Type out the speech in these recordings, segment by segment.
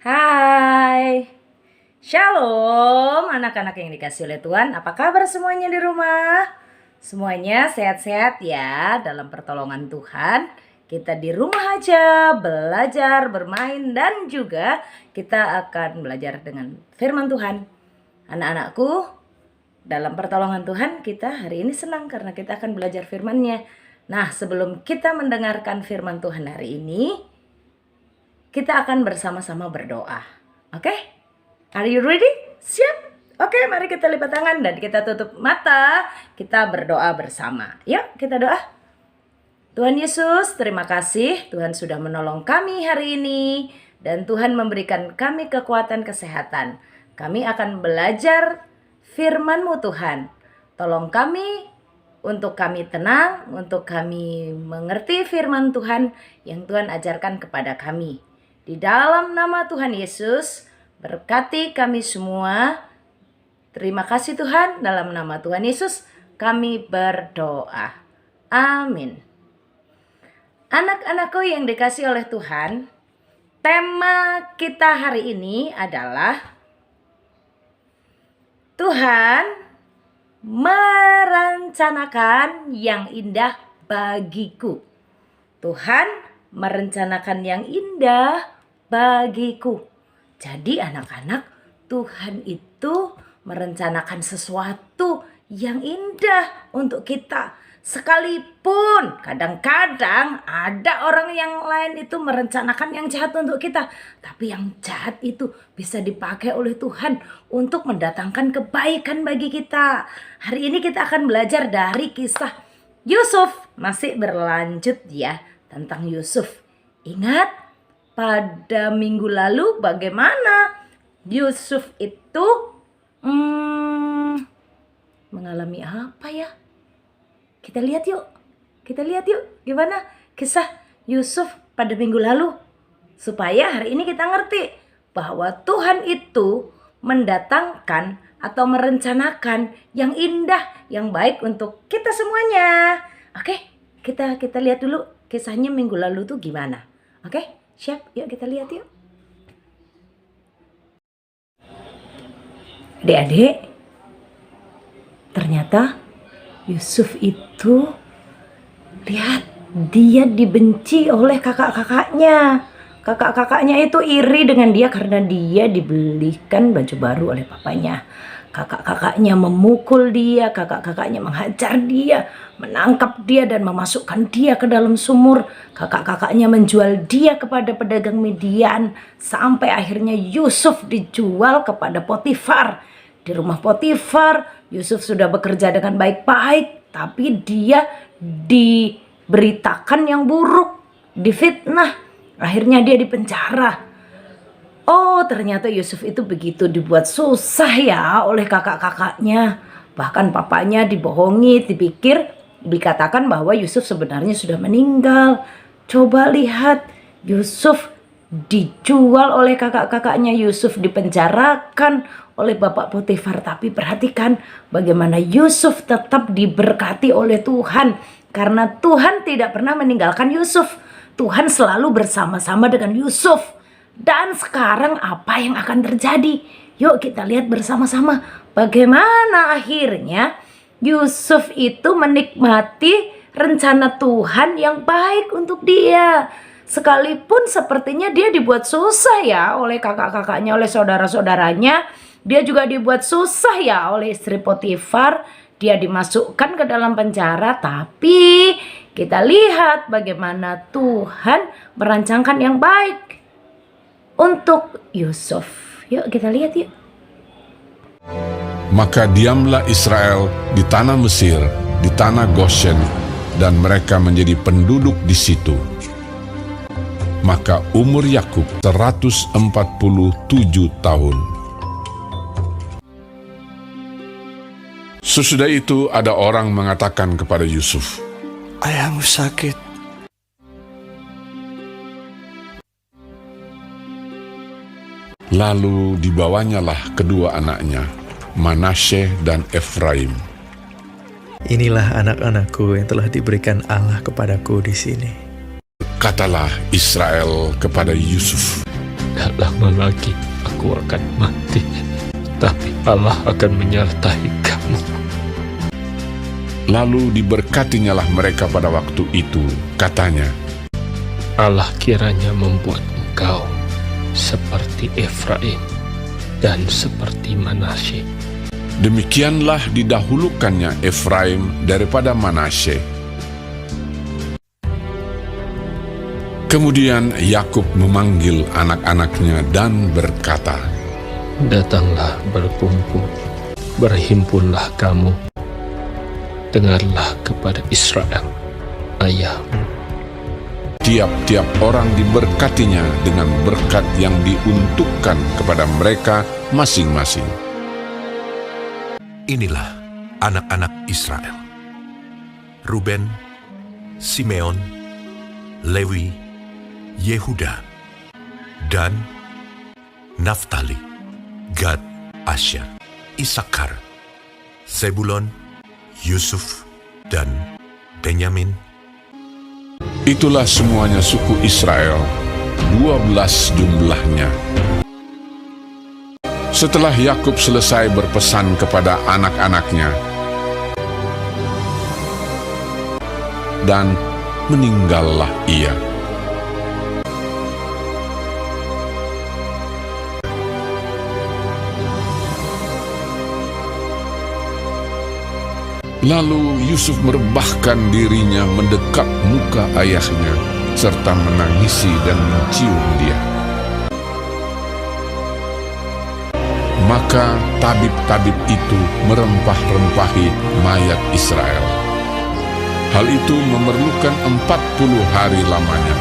Hai, Shalom anak-anak yang dikasih oleh Tuhan. Apa kabar semuanya di rumah? Semuanya sehat-sehat ya dalam pertolongan Tuhan. Kita di rumah aja belajar, bermain, dan juga kita akan belajar dengan firman Tuhan. Anak-anakku, dalam pertolongan Tuhan kita hari ini senang karena kita akan belajar firman-Nya. Nah, sebelum kita mendengarkan firman Tuhan hari ini, kita akan bersama-sama berdoa. Oke? Are you ready? Siap? Oke, mari kita lipat tangan dan kita tutup mata. Kita berdoa bersama. Yuk, kita doa. Tuhan Yesus, terima kasih Tuhan sudah menolong kami hari ini. Dan Tuhan memberikan kami kekuatan kesehatan. Kami akan belajar firman-Mu Tuhan. Tolong kami untuk kami tenang, untuk kami mengerti firman Tuhan yang Tuhan ajarkan kepada kami. Di dalam nama Tuhan Yesus, berkati kami semua. Terima kasih Tuhan, dalam nama Tuhan Yesus kami berdoa. Amin. Anak-anakku yang dikasih oleh Tuhan, tema kita hari ini adalah Tuhan merencanakan yang indah bagiku. Tuhan merencanakan yang indah bagiku. Jadi anak-anak, Tuhan itu merencanakan sesuatu yang indah untuk kita. Sekalipun kadang-kadang ada orang yang lain itu merencanakan yang jahat untuk kita. Tapi yang jahat itu bisa dipakai oleh Tuhan untuk mendatangkan kebaikan bagi kita. Hari ini kita akan belajar dari kisah Yusuf. Masih berlanjut ya tentang Yusuf. Ingat pada minggu lalu bagaimana Yusuf itu mengalami apa ya? Kita lihat yuk gimana kisah Yusuf pada minggu lalu. Supaya hari ini kita ngerti bahwa Tuhan itu mendatangkan atau merencanakan yang indah, yang baik untuk kita semuanya. Oke, kita lihat dulu kisahnya minggu lalu tuh gimana. Oke, siap? Yuk kita lihat yuk. Adik-adik, ternyata Yusuf itu, lihat, dia dibenci oleh kakak-kakaknya. Kakak-kakaknya itu iri dengan dia karena dia dibelikan baju baru oleh papanya. Kakak-kakaknya memukul dia, kakak-kakaknya menghajar dia, menangkap dia dan memasukkan dia ke dalam sumur. Kakak-kakaknya menjual dia kepada pedagang Midian sampai akhirnya Yusuf dijual kepada Potifar. Di rumah Potifar, Yusuf sudah bekerja dengan baik-baik, tapi dia diberitakan yang buruk, difitnah. Akhirnya dia dipenjara. Oh, ternyata Yusuf itu begitu dibuat susah ya oleh kakak-kakaknya. Bahkan papanya dibohongi, dikatakan bahwa Yusuf sebenarnya sudah meninggal. Coba lihat, Yusuf dijual oleh kakak-kakaknya, Yusuf dipenjarakan oleh bapak Potifar. Tapi perhatikan bagaimana Yusuf tetap diberkati oleh Tuhan. Karena Tuhan tidak pernah meninggalkan Yusuf. Tuhan selalu bersama-sama dengan Yusuf. Dan sekarang apa yang akan terjadi? Yuk kita lihat bersama-sama bagaimana akhirnya Yusuf itu menikmati rencana Tuhan yang baik untuk dia. Sekalipun sepertinya dia dibuat susah ya oleh kakak-kakaknya, oleh saudara-saudaranya. Dia juga dibuat susah ya oleh istri Potifar. Dia dimasukkan ke dalam penjara, tapi kita lihat bagaimana Tuhan merancangkan yang baik untuk Yusuf. Yuk kita lihat yuk. Maka diamlah Israel di tanah Mesir, di tanah Goshen, dan mereka menjadi penduduk di situ. Maka umur Yakub 147 tahun. Sesudah itu ada orang mengatakan kepada Yusuf, "Ayahmu sakit." Lalu dibawanyalah kedua anaknya, Manasye dan Efraim. Inilah anak-anakku yang telah diberikan Allah kepadaku di sini. Katalah Israel kepada Yusuf, lama lagi aku akan mati, tapi Allah akan menyertai kamu. Lalu diberkatinyalah mereka pada waktu itu. Katanya, Allah kiranya membuat engkau seperti Efraim dan seperti Manasye. demikianlah didahulukannya Efraim daripada Manasye. Kemudian Yakub memanggil anak-anaknya dan berkata, Datanglah berkumpul, berhimpunlah kamu, dengarlah kepada Israel, ayahmu. tiap-tiap orang diberkatinya dengan berkat yang diuntukkan kepada mereka masing-masing. Inilah anak-anak Israel: Ruben, Simeon, Lewi, Yehuda, Dan, Naftali, Gad, Asher, Isakar, Zebulon, Yusuf, dan Benyamin. Itulah semuanya suku Israel, 12 jumlahnya. Setelah Yakub selesai berpesan kepada anak-anaknya, dan meninggallah ia. Lalu Yusuf merebahkan dirinya mendekat muka ayahnya, serta menangisi dan mencium dia. Maka tabib-tabib itu merempah-rempahi mayat Israel. Hal itu memerlukan 40 hari lamanya,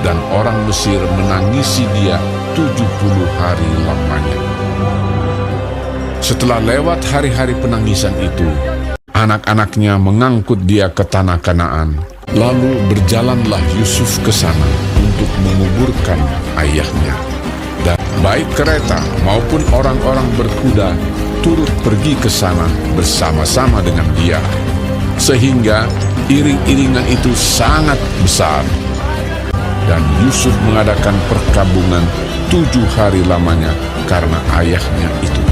dan orang Mesir menangisi dia 70 hari lamanya. Setelah lewat hari-hari penangisan itu, anak-anaknya mengangkut dia ke tanah Kanaan. Lalu berjalanlah Yusuf ke sana untuk menguburkan ayahnya. Dan baik kereta maupun orang-orang berkuda turut pergi ke sana bersama-sama dengan dia. Sehingga iring-iringan itu sangat besar. Dan Yusuf mengadakan perkabungan 7 hari lamanya karena ayahnya itu.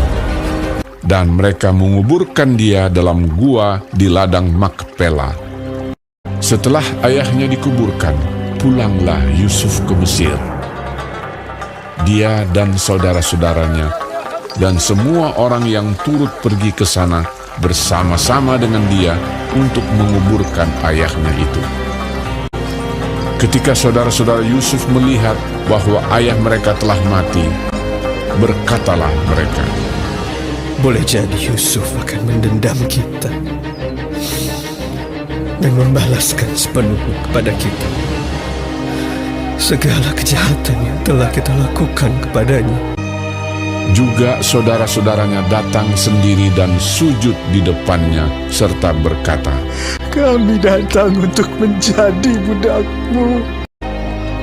Dan mereka menguburkan dia dalam gua di ladang Makpela. Setelah ayahnya dikuburkan, pulanglah Yusuf ke Mesir. Dia dan saudara-saudaranya dan semua orang yang turut pergi ke sana bersama-sama dengan dia untuk menguburkan ayahnya itu. Ketika saudara-saudara Yusuf melihat bahwa ayah mereka telah mati, berkatalah mereka, Boleh jadi Yusuf akan mendendam kita dan membalaskan sepenuhnya kepada kita segala kejahatan yang telah kita lakukan kepadanya. Juga saudara-saudaranya datang sendiri dan sujud di depannya serta berkata, Kami datang untuk menjadi budakmu.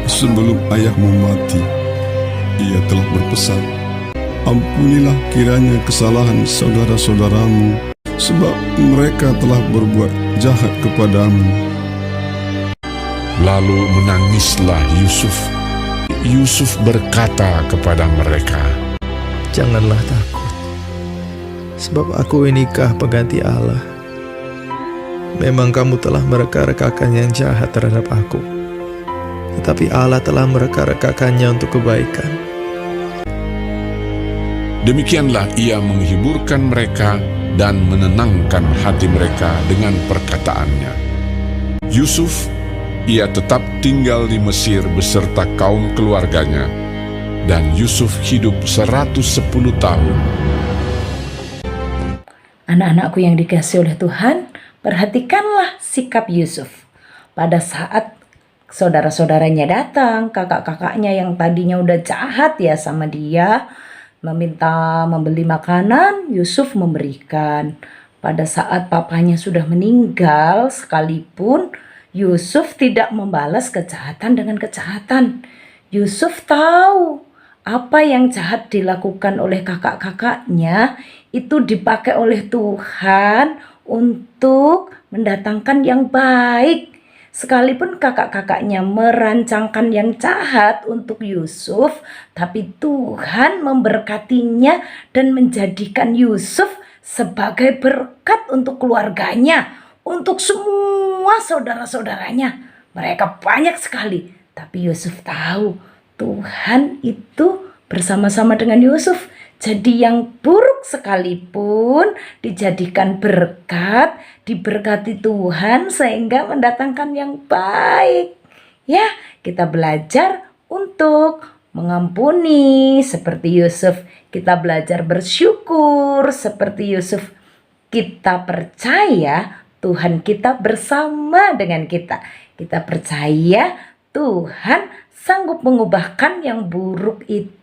Sebelum ayahmu mati, ia telah berpesan, Ampunilah kiranya kesalahan saudara-saudaramu, sebab mereka telah berbuat jahat kepadamu. Lalu menangislah Yusuf. Yusuf berkata kepada mereka, Janganlah takut, sebab aku inikah pengganti Allah. Memang kamu telah mereka-rekakan yang jahat terhadap aku, tetapi Allah telah mereka-rekakannya untuk kebaikan. Demikianlah ia menghiburkan mereka dan menenangkan hati mereka dengan perkataannya. Yusuf, ia tetap tinggal di Mesir beserta kaum keluarganya, dan Yusuf hidup 110 tahun. Anak-anakku yang dikasihi oleh Tuhan, perhatikanlah sikap Yusuf. Pada saat saudara-saudaranya datang, kakak-kakaknya yang tadinya udah jahat ya sama dia, meminta membeli makanan, Yusuf memberikan. Pada saat papanya sudah meninggal sekalipun, Yusuf tidak membalas kejahatan dengan kejahatan. Yusuf tahu apa yang jahat dilakukan oleh kakak-kakaknya itu dipakai oleh Tuhan untuk mendatangkan yang baik. Sekalipun kakak-kakaknya merancangkan yang jahat untuk Yusuf, tapi Tuhan memberkatinya dan menjadikan Yusuf sebagai berkat untuk keluarganya, untuk semua saudara-saudaranya. Mereka banyak sekali, tapi Yusuf tahu Tuhan itu bersama-sama dengan Yusuf. Jadi yang buruk sekalipun dijadikan berkat, diberkati Tuhan sehingga mendatangkan yang baik. Ya, kita belajar untuk mengampuni seperti Yusuf. Kita belajar bersyukur seperti Yusuf. Kita percaya Tuhan kita bersama dengan kita. Kita percaya Tuhan sanggup mengubahkan yang buruk itu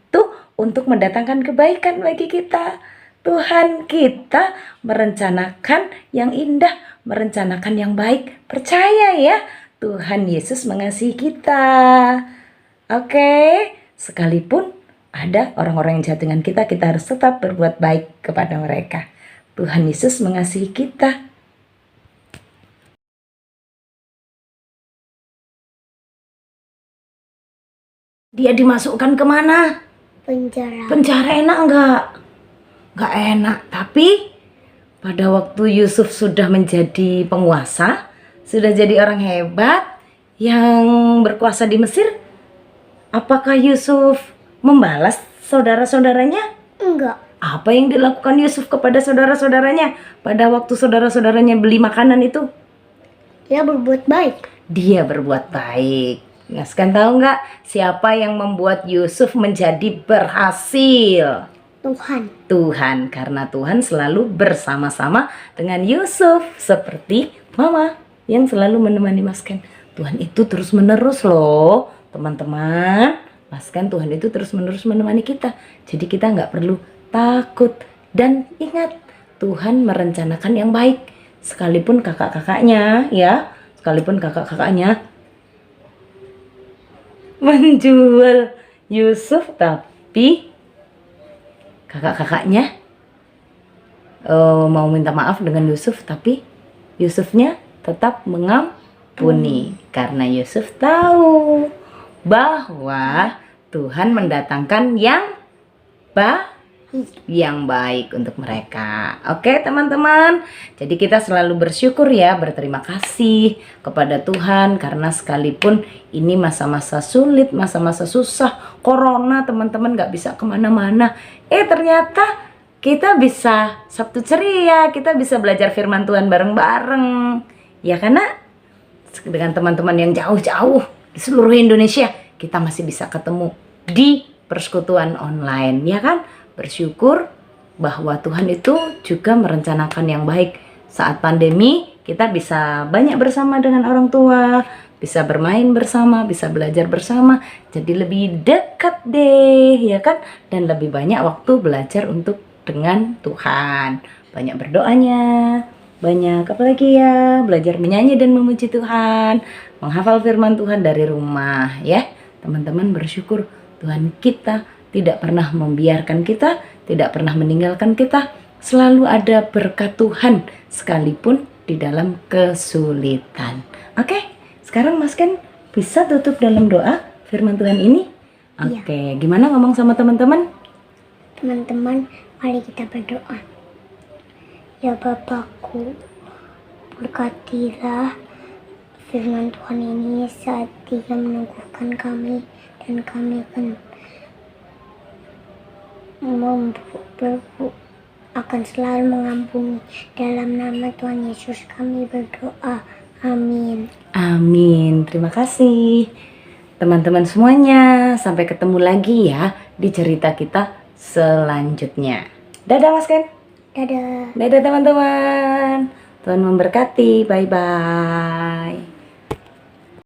untuk mendatangkan kebaikan bagi kita. Tuhan kita merencanakan yang indah, merencanakan yang baik. Percaya ya, Tuhan Yesus mengasihi kita. Oke, sekalipun ada orang-orang yang jahat dengan kita, kita harus tetap berbuat baik kepada mereka. Tuhan Yesus mengasihi kita. Dia dimasukkan kemana? Penjara. Penjara enak enggak? Enggak enak. Tapi pada waktu Yusuf sudah menjadi penguasa, sudah jadi orang hebat yang berkuasa di Mesir, apakah Yusuf membalas saudara-saudaranya? Enggak. Apa yang dilakukan Yusuf kepada saudara-saudaranya pada waktu saudara-saudaranya beli makanan itu? Dia berbuat baik. Dia berbuat baik. Nah, sekarang tahu nggak siapa yang membuat Yusuf menjadi berhasil? Tuhan. Tuhan, karena Tuhan selalu bersama-sama dengan Yusuf seperti Mama yang selalu menemani Mas Ken. Tuhan itu terus menerus loh, teman-teman. Mas Ken, Tuhan itu terus menerus menemani kita. Jadi kita nggak perlu takut dan ingat Tuhan merencanakan yang baik. Sekalipun kakak-kakaknya menjual Yusuf, tapi kakak-kakaknya mau minta maaf dengan Yusuf, tapi Yusufnya tetap mengampuni karena Yusuf tahu bahwa Tuhan mendatangkan yang baik untuk mereka. Oke teman-teman, jadi kita selalu bersyukur ya, berterima kasih kepada Tuhan karena sekalipun ini masa-masa sulit, masa-masa susah, corona, teman-teman gak bisa kemana-mana, ternyata kita bisa Sabtu ceria, kita bisa belajar firman Tuhan bareng-bareng ya, karena dengan teman-teman yang jauh-jauh di seluruh Indonesia kita masih bisa ketemu di persekutuan online ya kan. Bersyukur bahwa Tuhan itu juga merencanakan yang baik. Saat pandemi kita bisa banyak bersama dengan orang tua, bisa bermain bersama, bisa belajar bersama, jadi lebih dekat deh ya kan, dan lebih banyak waktu belajar untuk dengan Tuhan, banyak berdoanya, banyak apalagi ya, belajar menyanyi dan memuji Tuhan, menghafal firman Tuhan dari rumah ya. Teman-teman bersyukur Tuhan kita tidak pernah membiarkan kita, tidak pernah meninggalkan kita. Selalu ada berkat Tuhan sekalipun di dalam kesulitan. Oke, sekarang Mas Ken bisa tutup dalam doa firman Tuhan ini? Oke, gimana ngomong sama teman-teman? Teman-teman, mari kita berdoa. Ya Bapakku, berkatilah firman Tuhan ini saat Dia meneguhkan kami, dan kami akan selalu mengampuni. Dalam nama Tuhan Yesus kami berdoa. Amin. Amin. Terima kasih teman-teman semuanya. Sampai ketemu lagi ya di cerita kita selanjutnya. Dadah Mas Ken. Dadah. Dadah teman-teman. Tuhan memberkati. Bye-bye.